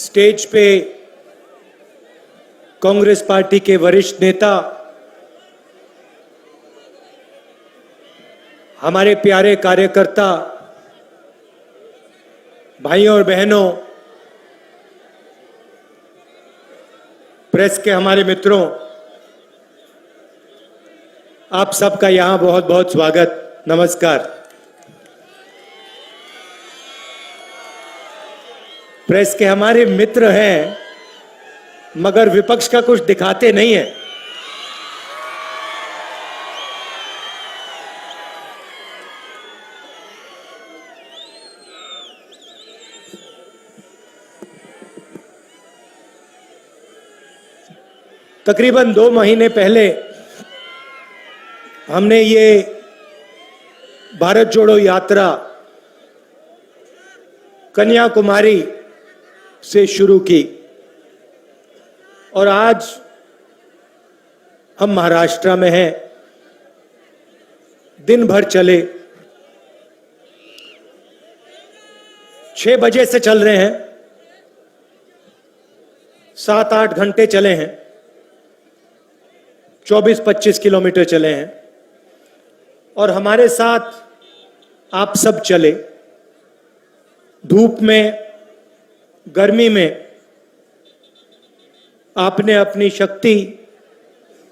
Stage पे Congress party के वरिष्ठ नेता, हमारे प्यारे कार्यकर्ता, भाइयों और बहनों, प्रेस के हमारे मित्रों, आप सबका यहां बहुत बहुत स्वागत, नमस्कार। प्रेस के हमारे मित्र हैं मगर विपक्ष का कुछ दिखाते नहीं है। तकरीबन 2 महीने पहले हमने ये भारत जोड़ो यात्रा कन्याकुमारी से शुरू की और आज हम महाराष्ट्र में हैं। दिन भर चले, 6 बजे से चल रहे हैं, 7-8 घंटे चले हैं, 24-25 किलोमीटर चले हैं और हमारे साथ आप सब चले। धूप में, गर्मी में आपने अपनी शक्ति,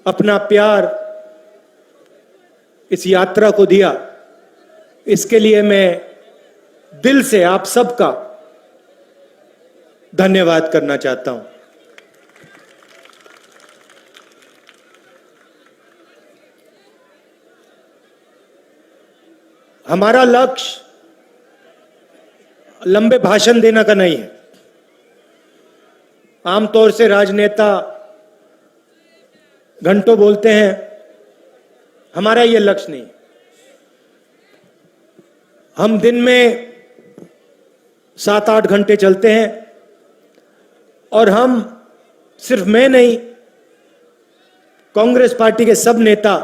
अपना प्यार इस यात्रा को दिया। इसके लिए मैं दिल से आप सबका धन्यवाद करना चाहता हूं। हमारा लक्ष्य लंबे भाषण देना का नहीं है। आमतौर से राजनेता घंटों बोलते हैं, हमारा यह लक्ष्य नहीं। हम दिन में 7-8 घंटे चलते हैं और हम, सिर्फ मैं नहीं, कांग्रेस पार्टी के सब नेता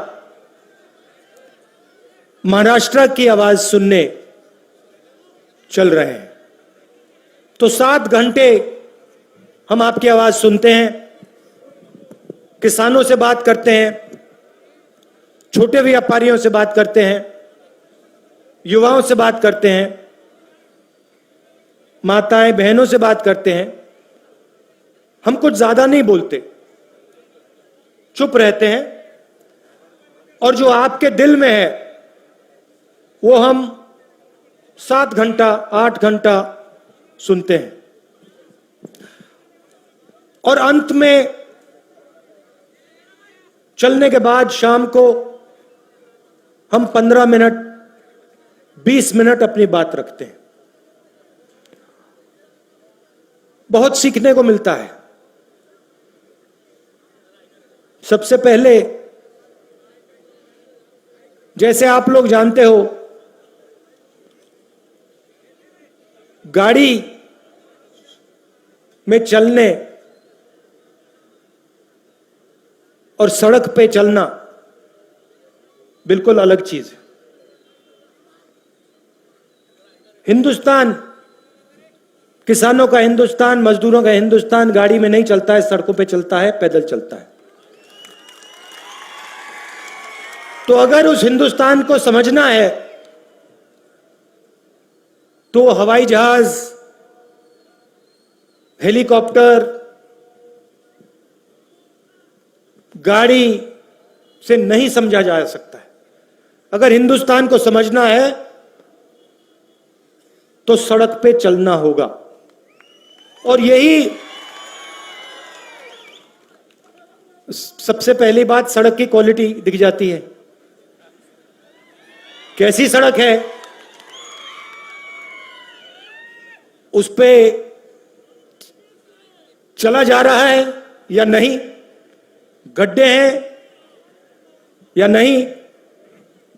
महाराष्ट्र की आवाज सुनने चल रहे हैं। तो 7 घंटे हम आपकी आवाज सुनते हैं, किसानों से बात करते हैं, छोटे व्यापारियों से बात करते हैं, युवाओं से बात करते हैं, माताएं बहनों से बात करते हैं। हम कुछ ज्यादा नहीं बोलते, चुप रहते हैं और जो आपके दिल में है वो हम 7 घंटा 8 घंटा सुनते हैं और अंत में चलने के बाद शाम को हम 15 मिनट 20 मिनट अपनी बात रखते हैं। बहुत सीखने को मिलता है। सबसे पहले, जैसे आप लोग जानते हो, गाड़ी में चलने और सड़क पे चलना बिल्कुल अलग चीज है। हिंदुस्तान, किसानों का हिंदुस्तान, मजदूरों का हिंदुस्तान गाड़ी में नहीं चलता है, सड़कों पे चलता है, पैदल चलता है। तो अगर उस हिंदुस्तान को समझना है तो हवाई जहाज, हेलीकॉप्टर, गाड़ी से नहीं समझा जा सकता है। अगर हिंदुस्तान को समझना है तो सड़क पे चलना होगा। और यही सबसे पहली बात, सड़क की क्वालिटी दिख जाती है। कैसी सड़क है, उस पे चला जा रहा है या नहीं, गड्ढे हैं या नहीं,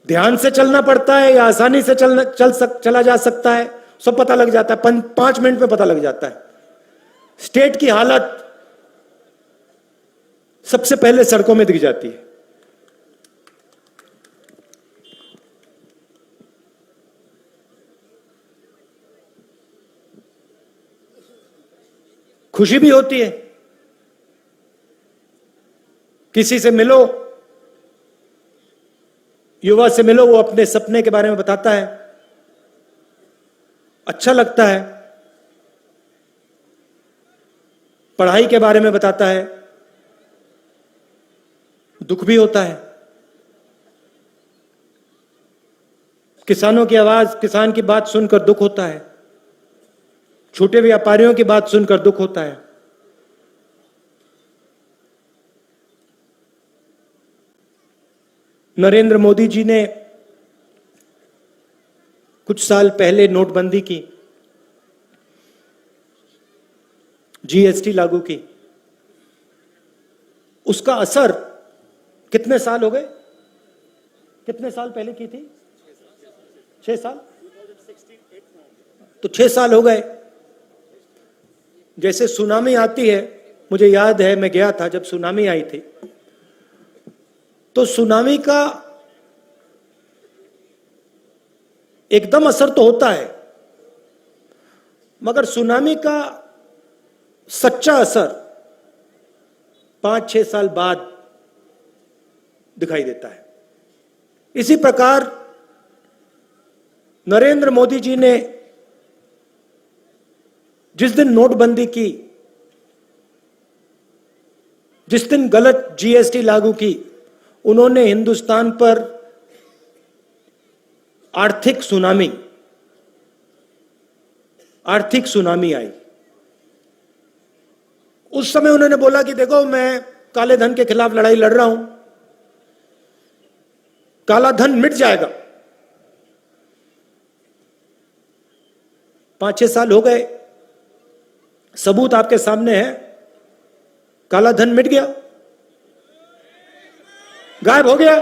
ध्यान से चलना पड़ता है या आसानी से चला जा सकता है, सब पता लग जाता है। 5 मिनट में पता लग जाता है। स्टेट की हालत सबसे पहले सड़कों में दिख जाती है। खुशी भी होती है। किसी से मिलो, युवा से मिलो, वो अपने सपने के बारे में बताता है, अच्छा लगता है। पढ़ाई के बारे में बताता है, दुख भी होता है। किसानों की आवाज, किसान की बात सुनकर दुख होता है। छोटे व्यापारियों की बात सुनकर दुख होता है। नरेंद्र मोदी जी ने कुछ साल पहले नोटबंदी की, जीएसटी लागू की। उसका असर कितने साल हो गए? कितने साल पहले की थी? 6 साल। तो 6 साल हो गए। जैसे सुनामी आती है, मुझे याद है मैं गया था जब सुनामी आई थी, तो सुनामी का एकदम असर तो होता है, मगर सुनामी का सच्चा असर 5-6 साल बाद दिखाई देता है। इसी प्रकार नरेंद्र मोदी जी ने जिस दिन नोटबंदी की, जिस दिन गलत जीएसटी लागू की, उन्होंने हिंदुस्तान पर आर्थिक सुनामी आई। उस समय उन्होंने बोला कि देखो, मैं काले धन के खिलाफ लड़ाई लड़ रहा हूं, काला धन मिट जाएगा। 5-6 साल हो गए, सबूत आपके सामने है, काला धन मिट गया, गायब हो गया।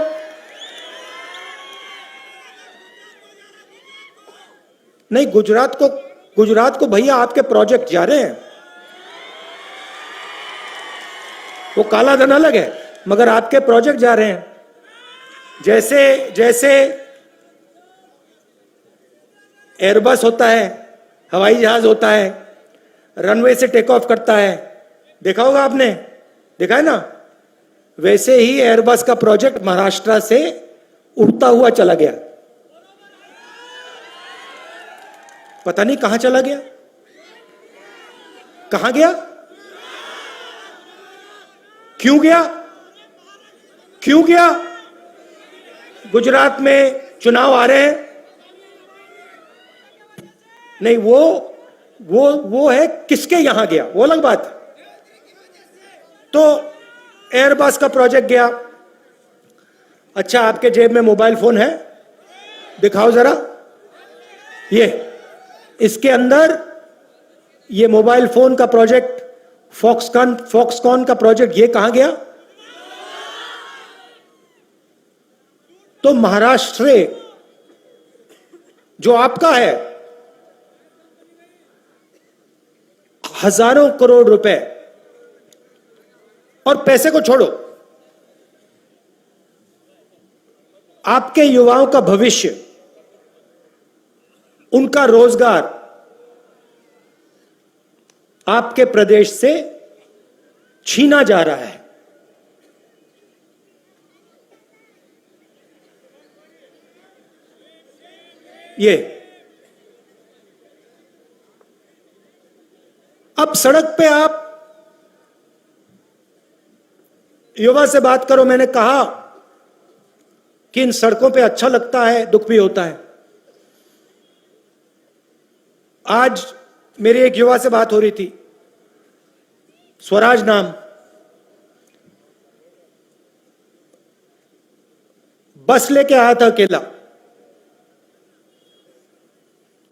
नहीं, गुजरात को भैया आपके प्रोजेक्ट जा रहे हैं, वो काला धन अलग है, मगर आपके प्रोजेक्ट जा रहे हैं। जैसे एयरबस होता है, हवाई जहाज होता है, रनवे से टेक ऑफ करता है, देखा होगा आपने, देखा है ना? वैसे ही एयरबस का प्रोजेक्ट महाराष्ट्र से उड़ता हुआ चला गया, पता नहीं कहां चला गया, कहां गया, क्यों गया, क्यों गया? गुजरात में चुनाव आ रहे हैं, नहीं वो है किसके यहां गया, वो अलग बात। तो एयरबस का प्रोजेक्ट गया। अच्छा, आपके जेब में मोबाइल फोन है, दिखाओ जरा, ये इसके अंदर ये मोबाइल फोन का प्रोजेक्ट, फॉक्सकॉन का प्रोजेक्ट, ये कहां गया? तो महाराष्ट्र जो आपका है, हजारों करोड़ रुपए, और पैसे को छोड़ो, आपके युवाओं का भविष्य, उनका रोजगार आपके प्रदेश से छीना जा रहा है। ये अब सड़क पे आप युवा से बात करो, मैंने कहा कि इन सड़कों पे अच्छा लगता है, दुख भी होता है। आज मेरी एक युवा से बात हो रही थी, स्वराज नाम, बस लेके आया था अकेला,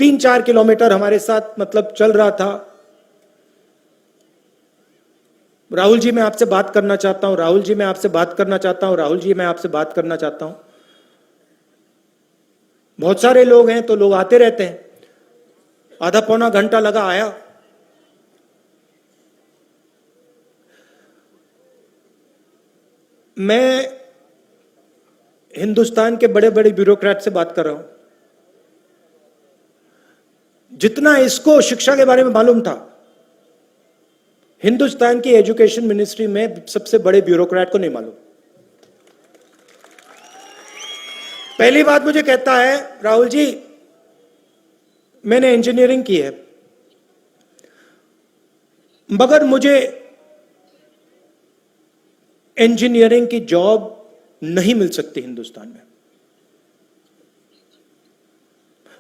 3-4 किलोमीटर हमारे साथ मतलब चल रहा था। राहुल जी, मैं आपसे बात करना चाहता हूं, राहुल जी मैं आपसे बात करना चाहता हूं, राहुल जी मैं आपसे बात करना चाहता हूं। बहुत सारे लोग हैं तो लोग आते रहते हैं। आधा पौना घंटा लगा, आया। मैं हिंदुस्तान के बड़े बड़े ब्यूरोक्रेट से बात कर रहा हूं। जितना इसको शिक्षा के बारे में मालूम था, हिंदुस्तान की एजुकेशन मिनिस्ट्री में सबसे बड़े ब्यूरोक्रेट को नहीं मालूम। पहली बात मुझे कहता है, राहुल जी मैंने इंजीनियरिंग की है, मगर मुझे इंजीनियरिंग की जॉब नहीं मिल सकती हिंदुस्तान में।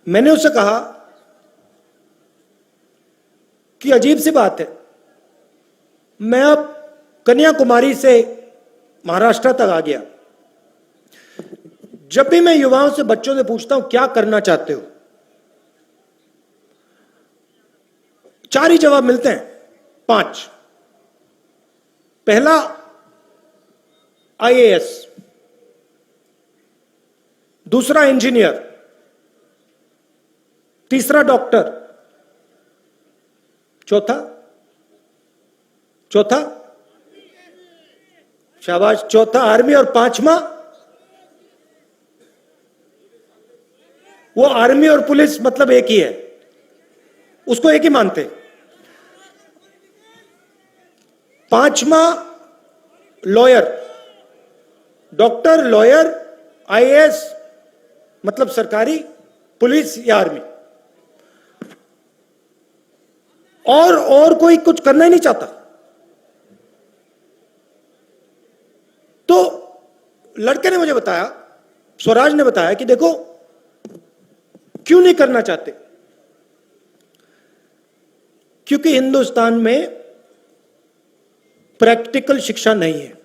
मैंने उससे कहा कि अजीब सी बात है, मैं अब कन्याकुमारी से महाराष्ट्र तक आ गया, जब भी मैं युवाओं से, बच्चों से पूछता हूं क्या करना चाहते हो, 4 ही जवाब मिलते हैं, 5। पहला आईएएस, दूसरा इंजीनियर, तीसरा डॉक्टर, चौथा शाबाश, चौथा आर्मी, और 5वां वो आर्मी और पुलिस मतलब एक ही है, उसको एक ही मानते। 5वां लॉयर, डॉक्टर, लॉयर, आईएएस मतलब सरकारी, पुलिस या आर्मी, और कोई कुछ करना ही नहीं चाहता। तो लड़के ने मुझे बताया, स्वराज ने बताया कि देखो क्यों नहीं करना चाहते, क्योंकि हिंदुस्तान में प्रैक्टिकल शिक्षा नहीं है।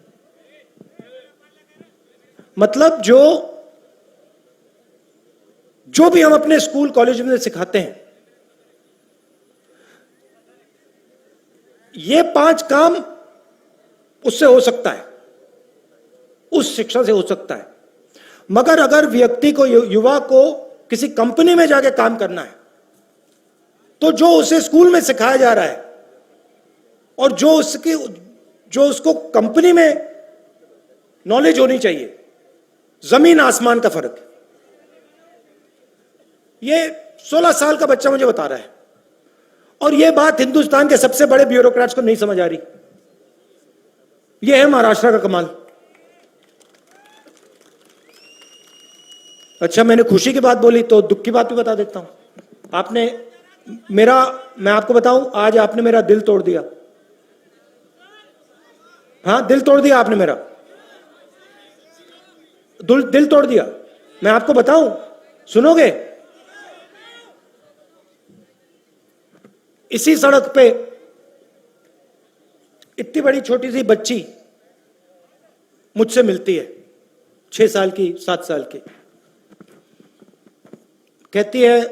मतलब जो भी हम अपने स्कूल कॉलेज में सिखाते हैं, ये 5 काम उससे हो सकता है, उस शिक्षा से हो सकता है, मगर अगर व्यक्ति को, युवा को किसी कंपनी में जाके काम करना है, तो जो उसे स्कूल में सिखाया जा रहा है और जो उसको कंपनी में नॉलेज होनी चाहिए, जमीन आसमान का फर्क है। ये 16 साल का बच्चा मुझे बता रहा है, और यह बात हिंदुस्तान के सबसे बड़े ब्यूरोक्रेट्स को नहीं समझ आ रही। यह है महाराष्ट्र का कमाल। अच्छा, मैंने खुशी की बात बोली तो दुख की बात भी बता देता हूं। मैं आपको बताऊं, आज आपने मेरा दिल तोड़ दिया। हाँ, दिल तोड़ दिया आपने मेरा, दिल तोड़ दिया। मैं आपको बताऊं, सुनोगे? इसी सड़क पे इतनी बड़ी छोटी सी बच्ची मुझसे मिलती है, 6 साल की, 7 साल की। कहती है,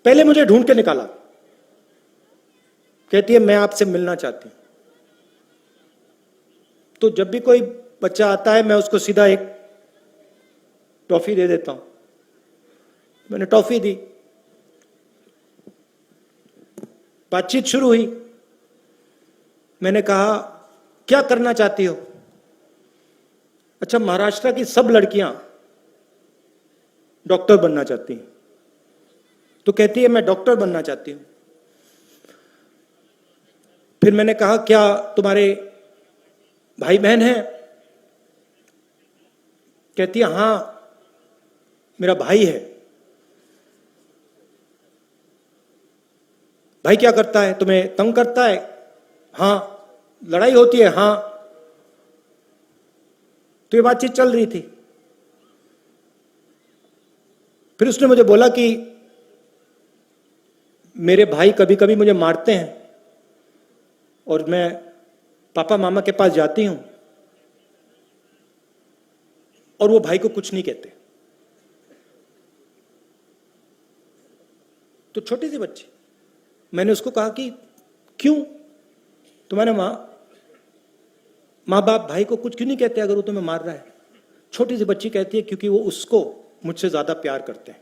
पहले मुझे ढूंढ के निकाला, कहती है मैं आपसे मिलना चाहती हूं। तो जब भी कोई बच्चा आता है, मैं उसको सीधा एक टॉफी दे देता हूं। मैंने टॉफी दी, बातचीत शुरू हुई। मैंने कहा क्या करना चाहती हो? अच्छा, महाराष्ट्र की सब लड़कियां डॉक्टर बनना चाहती हैं। तो कहती है मैं डॉक्टर बनना चाहती हूं। फिर मैंने कहा क्या तुम्हारे भाई बहन हैं? कहती है हां, मेरा भाई है। भाई क्या करता है? तुम्हें तंग करता है? हां। लड़ाई होती है? हां। तो ये बातचीत चल रही थी। फिर उसने मुझे बोला कि मेरे भाई कभी कभी मुझे मारते हैं और मैं पापा मामा के पास जाती हूं और वो भाई को कुछ नहीं कहते। तो छोटी सी बच्ची, मैंने उसको कहा कि क्यों तुम्हारे माँ बाप भाई को कुछ क्यों नहीं कहते अगर वो तुम्हें मार रहा है? छोटी सी बच्ची कहती है क्योंकि वो उसको मुझसे ज्यादा प्यार करते हैं।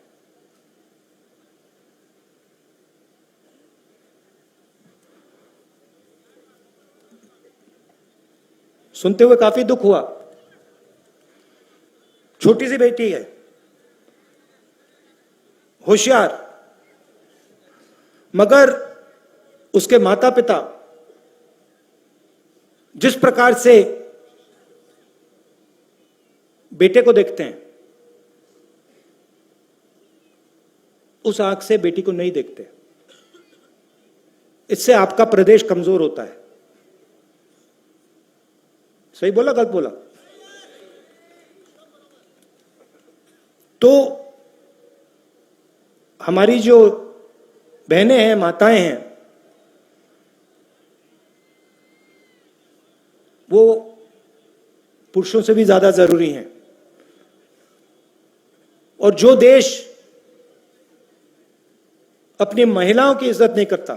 सुनते हुए काफी दुख हुआ। छोटी सी बेटी है, होशियार, मगर उसके माता पिता जिस प्रकार से बेटे को देखते हैं, उस आंख से बेटी को नहीं देखते। इससे आपका प्रदेश कमजोर होता है। सही बोला, गलत बोला? तो हमारी जो बहनें हैं, माताएं हैं, वो पुरुषों से भी ज्यादा जरूरी हैं। और जो देश अपनी महिलाओं की इज्जत नहीं करता,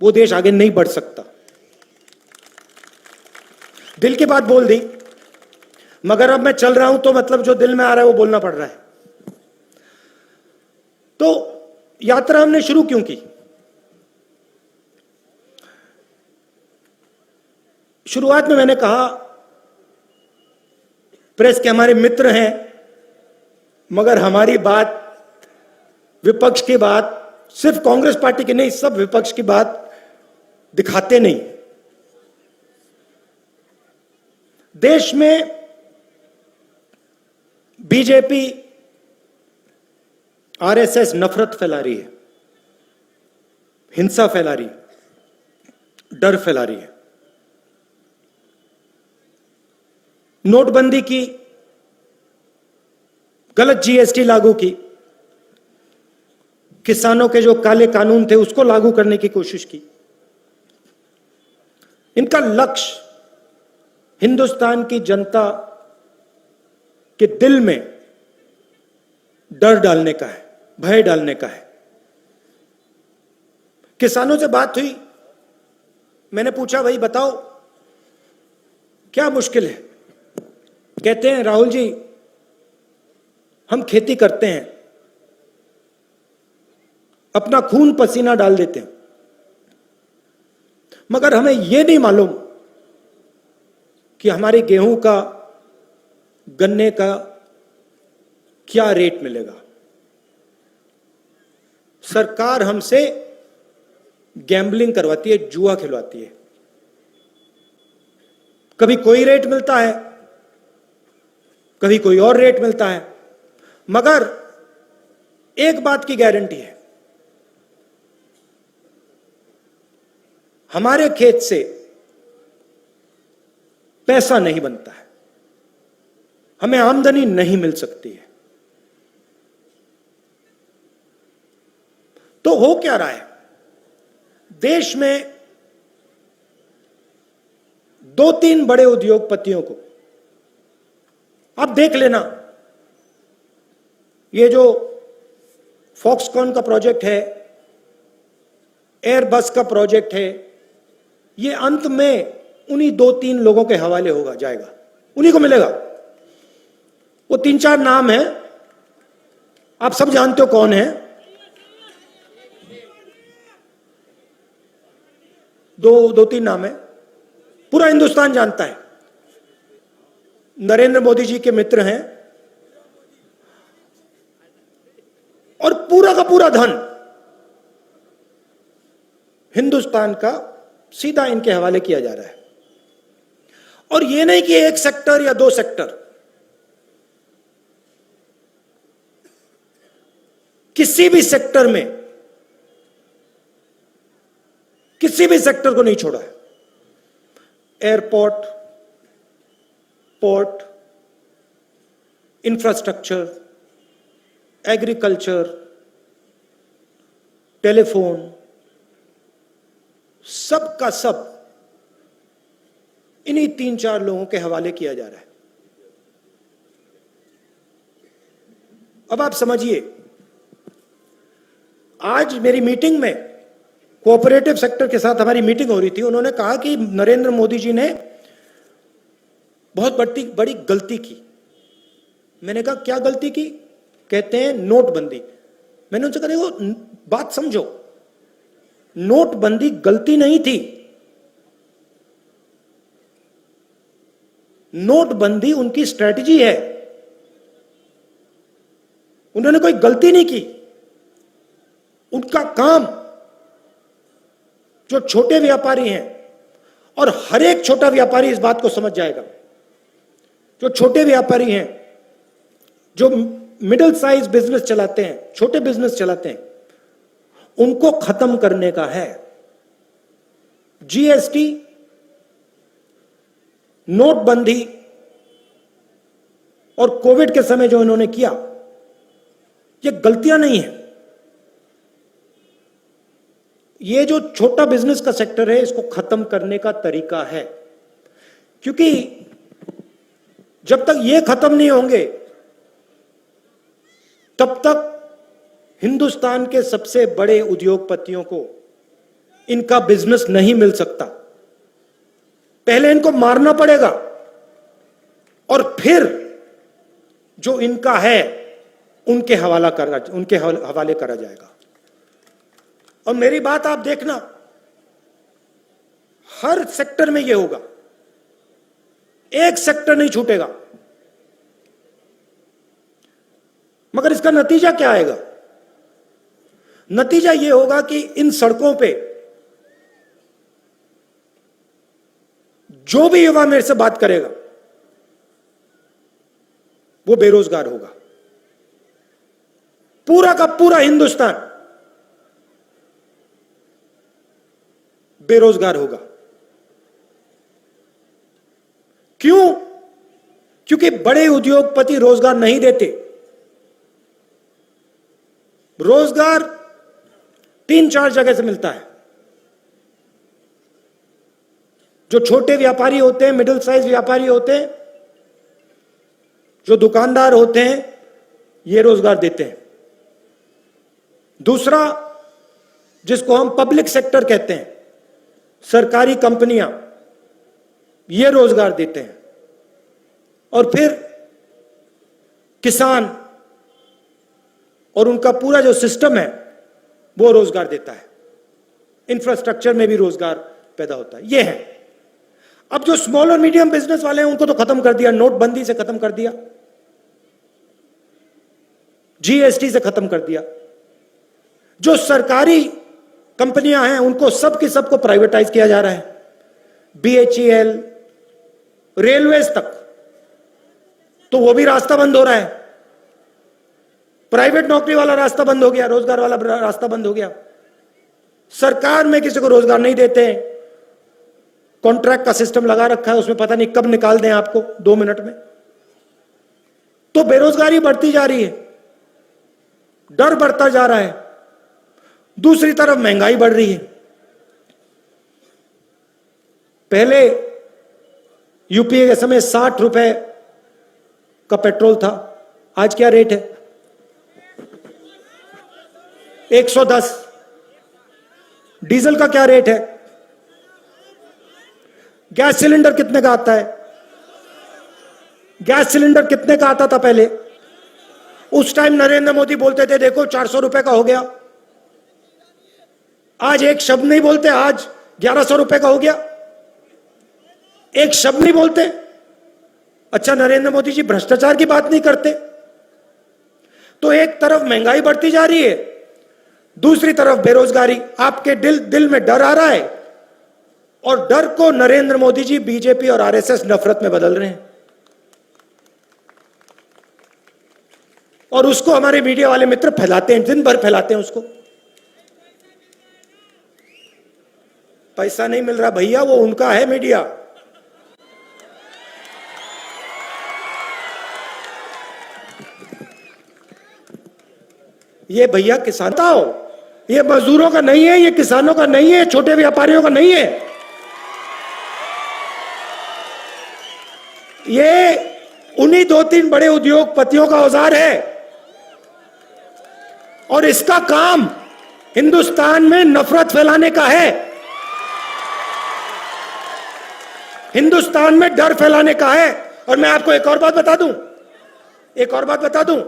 वो देश आगे नहीं बढ़ सकता। दिल की बात बोल दी, मगर अब मैं चल रहा हूं तो मतलब जो दिल में आ रहा है वो बोलना पड़ रहा है। तो यात्रा हमने शुरू क्यों की? शुरुआत में मैंने कहा प्रेस के हमारे मित्र हैं, मगर हमारी बात, विपक्ष की बात, सिर्फ कांग्रेस पार्टी की नहीं, सब विपक्ष की बात दिखाते नहीं। देश में बीजेपी, आरएसएस नफरत फैला रही है, हिंसा फैला रही है, डर फैला रही है। नोटबंदी की, गलत जीएसटी लागू की, किसानों के जो काले कानून थे उसको लागू करने की कोशिश की। इनका लक्ष्य हिंदुस्तान की जनता के दिल में डर डालने का है, भय डालने का है। किसानों से बात हुई, मैंने पूछा भाई बताओ क्या मुश्किल है? कहते हैं राहुल जी हम खेती करते हैं, अपना खून पसीना डाल देते हैं, मगर हमें यह नहीं मालूम कि हमारे गेहूं का, गन्ने का क्या रेट मिलेगा। सरकार हमसे गैम्बलिंग करवाती है, जुआ खिलवाती है। कभी कोई रेट मिलता है, कभी कोई और रेट मिलता है, मगर एक बात की गारंटी है, हमारे खेत से पैसा नहीं बनता है, हमें आमदनी नहीं मिल सकती है। तो हो क्या रहा है? देश में 2-3 बड़े उद्योगपतियों को, आप देख लेना, ये जो फॉक्सकॉन का प्रोजेक्ट है, एयरबस का प्रोजेक्ट है, ये अंत में उन्हीं 2-3 लोगों के हवाले होगा, जाएगा, उन्हीं को मिलेगा। वो 3-4 नाम है, आप सब जानते हो कौन है। दो तीन नाम है, पूरा हिंदुस्तान जानता है। नरेंद्र मोदी जी के मित्र हैं और पूरा का पूरा धन हिंदुस्तान का सीधा इनके हवाले किया जा रहा है। और यह नहीं कि एक सेक्टर या 2 सेक्टर, किसी भी सेक्टर में, किसी भी सेक्टर को नहीं छोड़ा है। Airport, port, infrastructure, agriculture, telephone, सब का सब इन्हीं 3-4 लोगों के हवाले किया जा रहा है। अब आप समझिए, आज मेरी मीटिंग में कोऑपरेटिव सेक्टर के साथ हमारी मीटिंग हो रही थी। उन्होंने कहा कि नरेंद्र मोदी जी ने बहुत बड़ी गलती की। मैंने कहा क्या गलती की? कहते हैं नोटबंदी। मैंने उनसे कहा देखो बात समझो, नोटबंदी गलती नहीं थी, नोटबंदी उनकी स्ट्रेटजी है, उन्होंने कोई गलती नहीं की। उनका काम, जो छोटे व्यापारी हैं, और हर एक छोटा व्यापारी इस बात को समझ जाएगा, जो छोटे व्यापारी हैं, जो मिडिल साइज बिजनेस चलाते हैं, छोटे बिजनेस चलाते हैं, उनको खत्म करने का है। जीएसटी, नोटबंदी और कोविड के समय जो इन्होंने किया, ये गलतियां नहीं है। ये जो छोटा बिजनेस का सेक्टर है, इसको खत्म करने का तरीका है, क्योंकि जब तक ये खत्म नहीं होंगे तब तक हिंदुस्तान के सबसे बड़े उद्योगपतियों को इनका बिजनेस नहीं मिल सकता। पहले इनको मारना पड़ेगा और फिर जो इनका है उनके हवाले करा जाएगा। और मेरी बात आप देखना, हर सेक्टर में यह होगा, एक सेक्टर नहीं छूटेगा। मगर इसका नतीजा क्या आएगा? नतीजा यह होगा कि इन सड़कों पे जो भी युवा मेरे से बात करेगा वो बेरोजगार होगा। पूरा का पूरा हिंदुस्तान बेरोजगार होगा। क्यों? क्योंकि बड़े उद्योगपति रोजगार नहीं देते। रोजगार 3-4 जगह से मिलता है। जो छोटे व्यापारी होते हैं, मिडिल साइज व्यापारी होते हैं, जो दुकानदार होते हैं, ये रोजगार देते हैं। दूसरा, जिसको हम पब्लिक सेक्टर कहते हैं, सरकारी कंपनियां, ये रोजगार देते हैं। और फिर किसान और उनका पूरा जो सिस्टम है वो रोजगार देता है। इंफ्रास्ट्रक्चर में भी रोजगार पैदा होता है। ये है। अब जो स्मॉल और मीडियम बिजनेस वाले हैं उनको तो खत्म कर दिया, नोटबंदी से खत्म कर दिया, जीएसटी से खत्म कर दिया। जो सरकारी कंपनियां हैं उनको सबके सबको प्राइवेटाइज किया जा रहा है। बीएचईएल, रेलवेज तक, तो वो भी रास्ता बंद हो रहा है। प्राइवेट नौकरी वाला रास्ता बंद हो गया, रोजगार वाला रास्ता बंद हो गया। सरकार में किसी को रोजगार नहीं देते हैं, कॉन्ट्रैक्ट का सिस्टम लगा रखा है, उसमें पता नहीं कब निकाल दें आपको 2 मिनट में। तो बेरोजगारी बढ़ती जा रही है, डर बढ़ता जा रहा है। दूसरी तरफ महंगाई बढ़ रही है। पहले यूपीए के समय 60 रुपए का पेट्रोल था, आज क्या रेट है? 110। डीजल का क्या रेट है? गैस सिलेंडर कितने का आता है? गैस सिलेंडर कितने का आता था पहले? उस टाइम नरेंद्र मोदी बोलते थे देखो 400 रुपए का हो गया। आज एक शब्द नहीं बोलते, आज 1100 रुपए का हो गया। एक शब्द नहीं बोलते। अच्छा, नरेंद्र मोदी जी भ्रष्टाचार की बात नहीं करते। तो एक तरफ महंगाई बढ़ती जा रही है, दूसरी तरफ बेरोजगारी। आपके दिल में डर आ रहा है, और डर को नरेंद्र मोदी जी, बीजेपी और आरएसएस नफरत में बदल रहे हैं। और उसको हमारे मीडिया वाले मित्र फैलाते हैं, दिन भर फैलाते हैं उसको। पैसा नहीं मिल रहा भैया, वो उनका है मीडिया। ये भैया किसान का हो, ये मजदूरों का नहीं है, ये किसानों का नहीं है, छोटे व्यापारियों का नहीं है। ये उन्हीं 2-3 बड़े उद्योगपतियों का औजार है। और इसका काम हिंदुस्तान में नफरत फैलाने का है, हिंदुस्तान में डर फैलाने का है। और मैं आपको एक और बात बता दूं,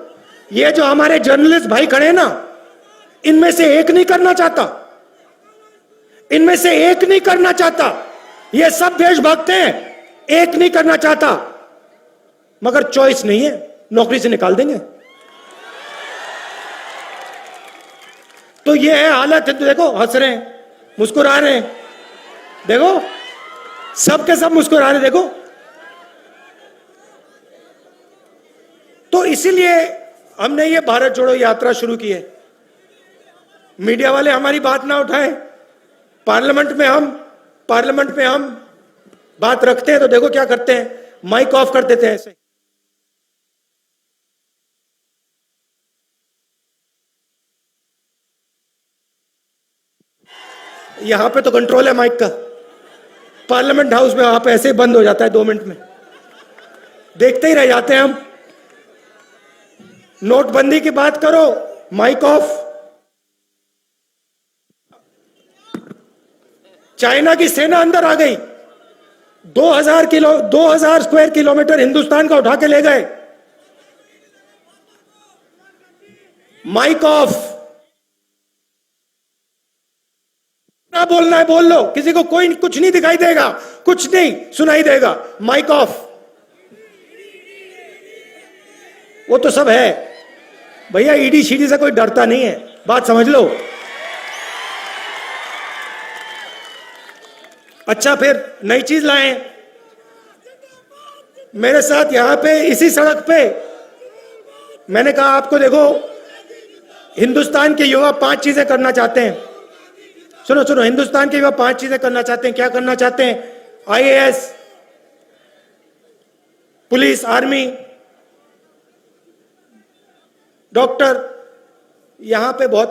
ये जो हमारे जर्नलिस्ट भाई खड़े हैं ना, इनमें से एक नहीं करना चाहता, ये सब देशभक्त हैं, एक नहीं करना चाहता, मगर चॉइस नहीं है, नौकरी से निकाल देंगे। तो ये है हालत है। तो देखो हंस रहे हैं, मुस्कुरा रहे हैं, देखो सब के सब मुस्कुरा रहे, देखो। तो इसीलिए हमने ये भारत जोड़ो यात्रा शुरू की है। मीडिया वाले हमारी बात ना उठाएं, पार्लियामेंट में हम बात रखते हैं तो देखो क्या करते हैं, माइक ऑफ कर देते हैं ऐसे। यहां पे तो कंट्रोल है माइक का, पार्लियामेंट हाउस में वहां पे ऐसे ही बंद हो जाता है 2 मिनट में, देखते ही रह जाते हैं हम। नोटबंदी की बात करो, माइक ऑफ। चाइना की सेना अंदर आ गई, 2000 स्क्वायर किलोमीटर हिंदुस्तान का उठा के ले गए, माइक ऑफ। ना बोलना है बोल लो, किसी को कोई कुछ नहीं दिखाई देगा, कुछ नहीं सुनाई देगा, माइक ऑफ। वो तो सब है भैया, ईडी शीडी से कोई डरता नहीं है, बात समझ लो। अच्छा, फिर नई चीज लाए मेरे साथ यहां पे इसी सड़क पे। मैंने कहा आपको, देखो हिंदुस्तान के युवा 5 चीजें करना चाहते हैं। सुनो सुनो, हिंदुस्तान के युवा 5 चीजें करना चाहते हैं। क्या करना चाहते हैं? IAS, police, army, doctor. यहां पे बहुत